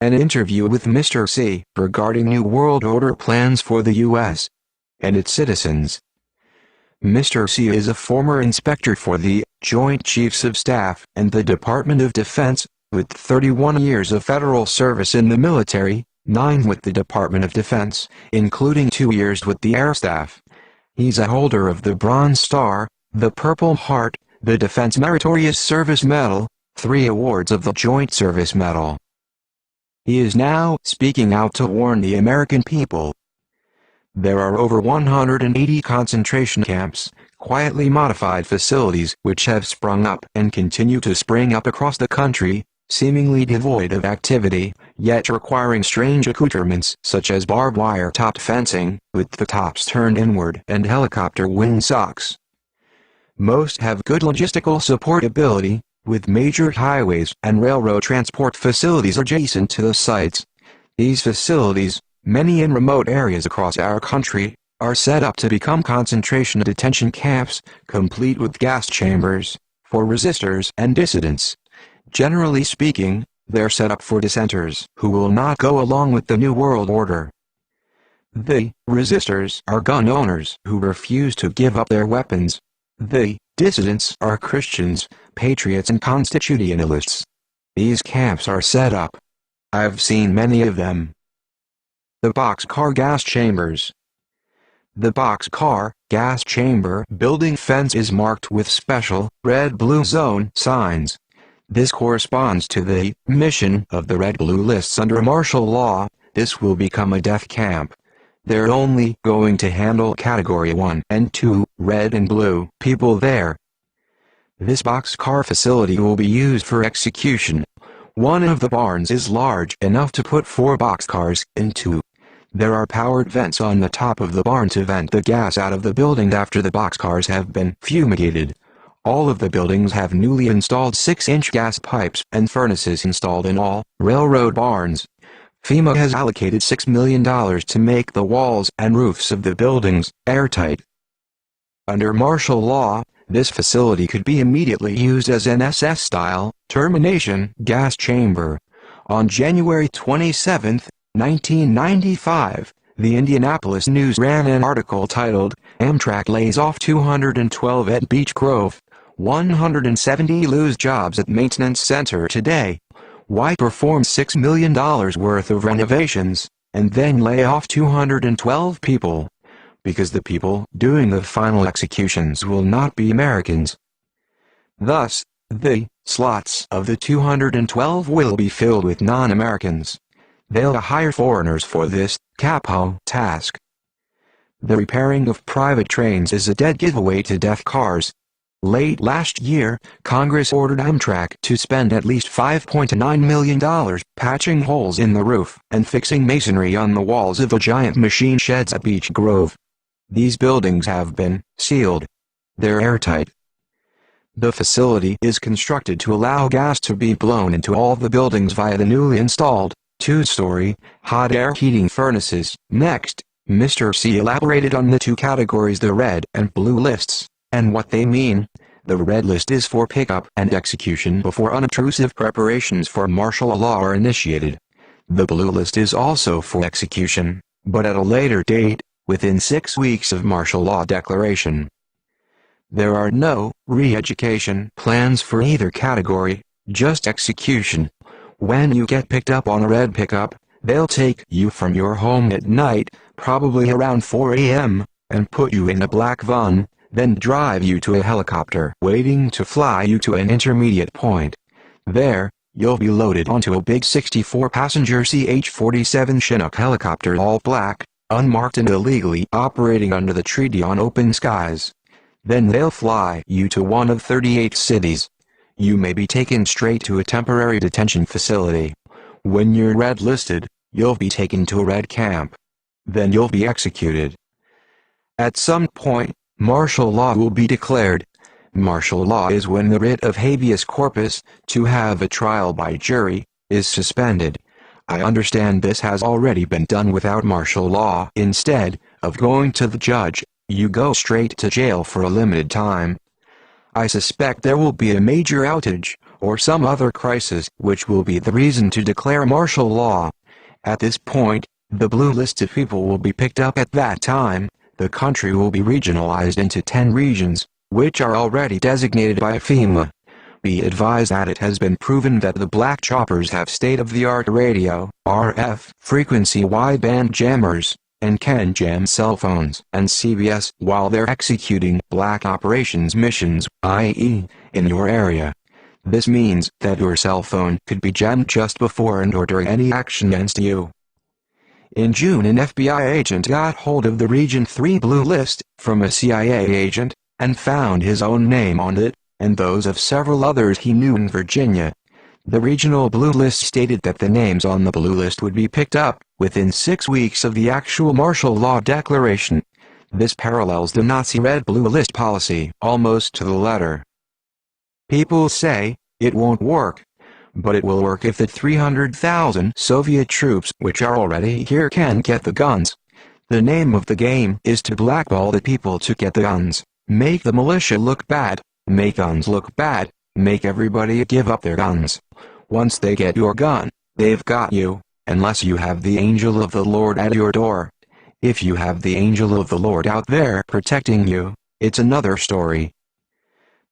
An interview with Mr. C regarding New World Order plans for the U.S. and its citizens. Mr. C is a former inspector for the Joint Chiefs of Staff and the Department of Defense, with 31 years of federal service in the military, 9 with the Department of Defense, including 2 years with the Air Staff. He's a holder of the Bronze Star, the Purple Heart, the Defense Meritorious Service Medal, 3 awards of the Joint Service Medal. He is now speaking out to warn the American people. There are over 180 concentration camps, quietly modified facilities which have sprung up and continue to spring up across the country, seemingly devoid of activity, yet requiring strange accoutrements such as barbed wire topped fencing, with the tops turned inward, and helicopter wing socks. Most have good logistical supportability, with major highways and railroad transport facilities adjacent to the sites. These facilities, many in remote areas across our country, are set up to become concentration detention camps, complete with gas chambers, for resistors and dissidents. Generally speaking, they're set up for dissenters who will not go along with the New World Order. The resistors are gun owners who refuse to give up their weapons. The dissidents are Christians, patriots and constitutionalists. These camps are set up. I've seen many of them. The boxcar gas chambers. The boxcar gas chamber building fence is marked with special red-blue zone signs. This corresponds to the mission of the red-blue lists under martial law. This will become a death camp. They're only going to handle Category 1 and 2, red and blue, people there. This boxcar facility will be used for execution. One of the barns is large enough to put 4 boxcars into. There are powered vents on the top of the barn to vent the gas out of the building after the boxcars have been fumigated. All of the buildings have newly installed 6-inch gas pipes and furnaces installed in all railroad barns. FEMA has allocated $6 million to make the walls and roofs of the buildings airtight. Under martial law, this facility could be immediately used as an SS-style termination gas chamber. On January 27, 1995, the Indianapolis News ran an article titled, "Amtrak Lays Off 212 at Beech Grove, 170 Lose Jobs at Maintenance Center Today. Why perform $6 million worth of renovations, and then lay off 212 people? Because the people doing the final executions will not be Americans. Thus, the slots of the 212 will be filled with non-Americans. They'll hire foreigners for this capo task. The repairing of private trains is a dead giveaway to death cars. Late last year, Congress ordered Amtrak to spend at least $5.9 million patching holes in the roof and fixing masonry on the walls of the giant machine sheds at Beech Grove. These buildings have been sealed. They're airtight. The facility is constructed to allow gas to be blown into all the buildings via the newly installed 2-story hot air heating furnaces. Next, Mr. C elaborated on the 2 categories, the red and blue lists, and what they mean. The red list is for pickup and execution before unobtrusive preparations for martial law are initiated. The blue list is also for execution, but at a later date, within 6 weeks of martial law declaration. There are no re-education plans for either category, just execution. When you get picked up on a red pickup, they'll take you from your home at night, probably around 4 a.m., and put you in a black van, then drive you to a helicopter waiting to fly you to an intermediate point. There, you'll be loaded onto a big 64-passenger CH-47 Chinook helicopter, all black, unmarked and illegally operating under the treaty on open skies. Then they'll fly you to one of 38 cities. You may be taken straight to a temporary detention facility. When you're red-listed, you'll be taken to a red camp. Then you'll be executed. At some point, martial law will be declared. Martial law is when the writ of habeas corpus, to have a trial by jury, is suspended. I understand this has already been done without martial law. Instead of going to the judge, you go straight to jail for a limited time. I suspect there will be a major outage, or some other crisis which will be the reason to declare martial law. At this point, the blue list of people will be picked up. At that time, the country will be regionalized into 10 regions, which are already designated by FEMA. Be advised that it has been proven that the black choppers have state-of-the-art radio, RF, frequency wideband jammers, and can jam cell phones and CBS while they're executing black operations missions, i.e., in your area. This means that your cell phone could be jammed just before and or during any action against you. In June, an FBI agent got hold of the Region 3 blue list from a CIA agent and found his own name on it, and those of several others he knew in Virginia. The regional blue list stated that the names on the blue list would be picked up within 6 weeks of the actual martial law declaration. This parallels the Nazi red-blue list policy almost to the letter. People say, it won't work. But it will work if the 300,000 Soviet troops which are already here can get the guns. The name of the game is to blackball the people to get the guns, make the militia look bad, make guns look bad, make everybody give up their guns. Once they get your gun, they've got you, unless you have the angel of the Lord at your door. If you have the angel of the Lord out there protecting you, it's another story.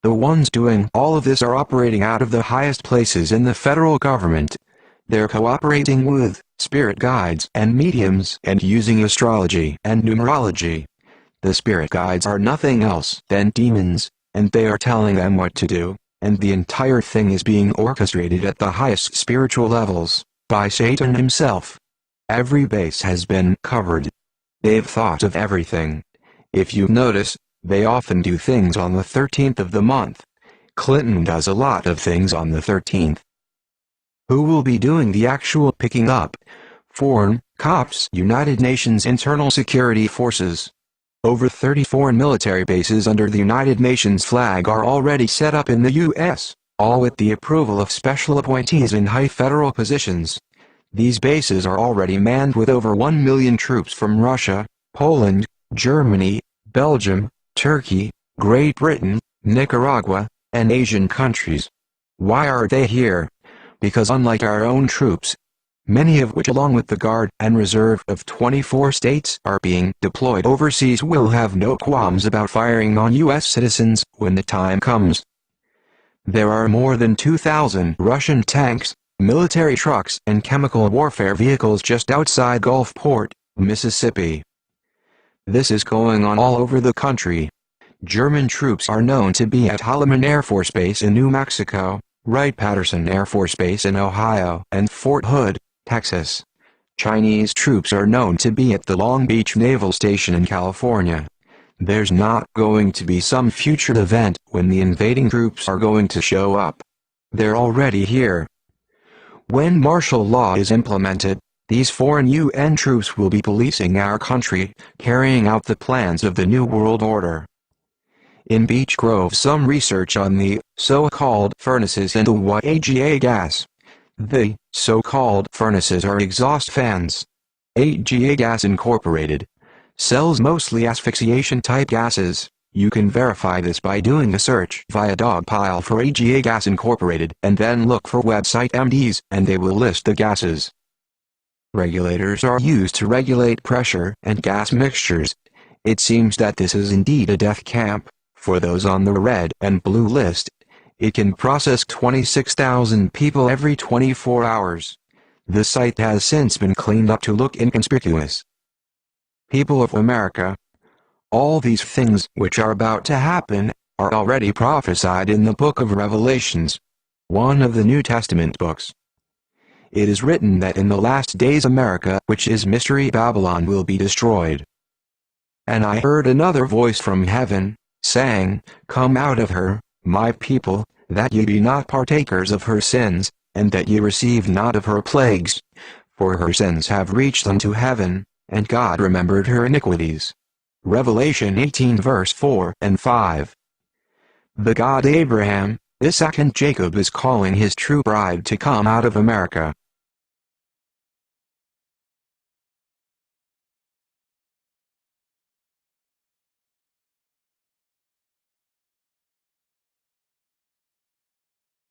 The ones doing all of this are operating out of the highest places in the federal government. They're cooperating with spirit guides and mediums and using astrology and numerology. The spirit guides are nothing else than demons, and they are telling them what to do, and the entire thing is being orchestrated at the highest spiritual levels by Satan himself. Every base has been covered. They've thought of everything. If you notice, they often do things on the 13th of the month. Clinton does a lot of things on the 13th. Who will be doing the actual picking up? Foreign cops. United Nations Internal Security Forces. Over 30 foreign military bases under the United Nations flag are already set up in the U.S., all with the approval of special appointees in high federal positions. These bases are already manned with over 1 million troops from Russia, Poland, Germany, Belgium, Turkey, Great Britain, Nicaragua, and Asian countries. Why are they here? Because unlike our own troops, many of which along with the Guard and Reserve of 24 states are being deployed overseas, will have no qualms about firing on U.S. citizens when the time comes. There are more than 2,000 Russian tanks, military trucks and chemical warfare vehicles just outside Gulfport, Mississippi. This is going on all over the country. German troops are known to be at Holloman Air Force Base in New Mexico, Wright-Patterson Air Force Base in Ohio, and Fort Hood, Texas. Chinese troops are known to be at the Long Beach Naval Station in California. There's not going to be some future event when the invading troops are going to show up. They're already here. When martial law is implemented, these foreign UN troops will be policing our country, carrying out the plans of the New World Order. In Beech Grove, some research on the so-called furnaces and the AGA gas. The so-called furnaces are exhaust fans. AGA Gas Incorporated sells mostly asphyxiation-type gases. You can verify this by doing a search via Dogpile for AGA Gas Incorporated and then look for website MDs and they will list the gases. Regulators are used to regulate pressure and gas mixtures. It seems that this is indeed a death camp for those on the red and blue list. It can process 26,000 people every 24 hours. The site has since been cleaned up to look inconspicuous. People of America, all these things which are about to happen are already prophesied in the book of Revelations, one of the New Testament books. It is written that in the last days America, which is Mystery Babylon, will be destroyed. And I heard another voice from heaven, saying, Come out of her, my people, that ye be not partakers of her sins, and that ye receive not of her plagues. For her sins have reached unto heaven, and God remembered her iniquities. Revelation 18 verse 4 and 5. The God Abraham, Isaac and Jacob is calling his true bride to come out of America.